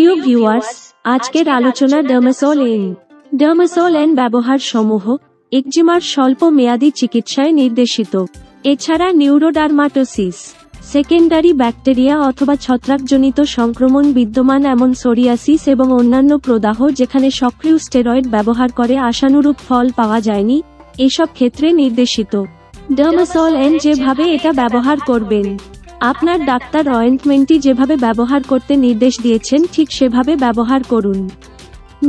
প্রিয় ভিউয়ার্স, আজকের আলোচনা ডার্মাসোল এন। ডার্মাসোল এন ব্যবহার সমূহ একজিমার স্বল্প মেয়াদী চিকিৎসায় নির্দেশিত। এছাড়া নিউরোডার্মাটোসিস, সেকেন্ডারি ব্যাকটেরিয়া অথবা ছত্রাকজনিত সংক্রমণ বিদ্যমান এমন সোরিয়াসিস এবং অন্যান্য প্রদাহ যেখানে সক্রিয় স্টেরয়েড ব্যবহার করে আশানুরূপ ফল পাওয়া যায়নি, এসব ক্ষেত্রে নির্দেশিত। ডার্মাসোল এন যেভাবে এটা ব্যবহার করবেন, আপনার ডাক্তার অয়েন্টমেন্টটি যেভাবে ব্যবহার করতে নির্দেশ দিয়েছেন ঠিক সেভাবে ব্যবহার করুন।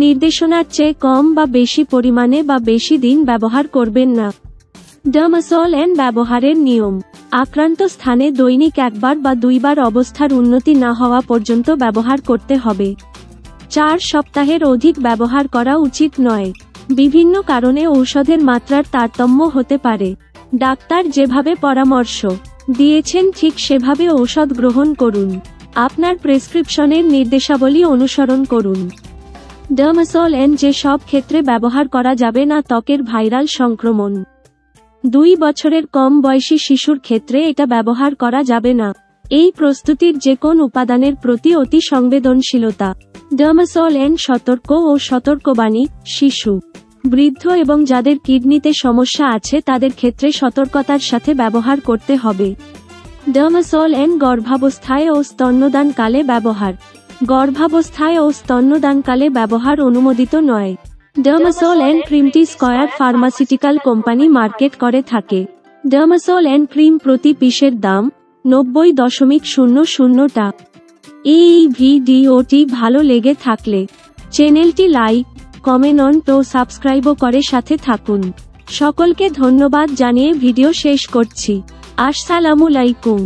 নির্দেশনার চেয়ে কম বা বেশি পরিমাণে বা বেশি দিন ব্যবহার করবেন না। ডার্মাসোল এন ব্যবহারের নিয়ম: আক্রান্ত স্থানে দৈনিক একবার বা দুইবার অবস্থার উন্নতি না হওয়া পর্যন্ত ব্যবহার করতে হবে। 4 সপ্তাহের অধিক ব্যবহার করা উচিত নয়। বিভিন্ন কারণে ঔষধের মাত্রার তারতম্য হতে পারে। ডাক্তার যেভাবে পরামর্শ দিয়েছেন ঠিক সেভাবে ঔষধ গ্রহণ করুন। আপনার প্রেসক্রিপশনের নির্দেশাবলী অনুসরণ করুন। ডার্মাসোল এন যে সব ক্ষেত্রে ব্যবহার করা যাবে না: ত্বকের ভাইরাল সংক্রমণ। 2 বছরের কম বয়সী শিশুর ক্ষেত্রে এটা ব্যবহার করা যাবে না। এই প্রস্তুতির যে কোন উপাদানের প্রতি অতি সংবেদনশীলতা। ডার্মাসোল এন সতর্ক ও সতর্কবাণী: শিশু, বৃদ্ধ এবং যাদের কিডনিতে সমস্যা আছে তাদের ক্ষেত্রে সতর্কতার সাথে ব্যবহার করতে হবে। ডার্মাসোল এন গর্ভাবস্থায় ও স্তন্যদানকালে ব্যবহার। গর্ভাবস্থায় ও স্তন্যদানকালে ব্যবহার অনুমোদিত নয়। ডার্মাসোল এন ক্রিমটি স্কয়ার ফার্মাসিউটিক্যাল কোম্পানি মার্কেট করে থাকে। ডার্মাসোল এন ক্রিম প্রতি পিসের দাম 90.00 টাকা। এই ভিডিওটি ভালো লেগে থাকলে চ্যানেলটি লাইক, কমেন্ট ও সাবস্ক্রাইবও করে সাথে থাকুন। সকলকে ধন্যবাদ জানিয়ে ভিডিও শেষ করছি। আসসালামু আলাইকুম।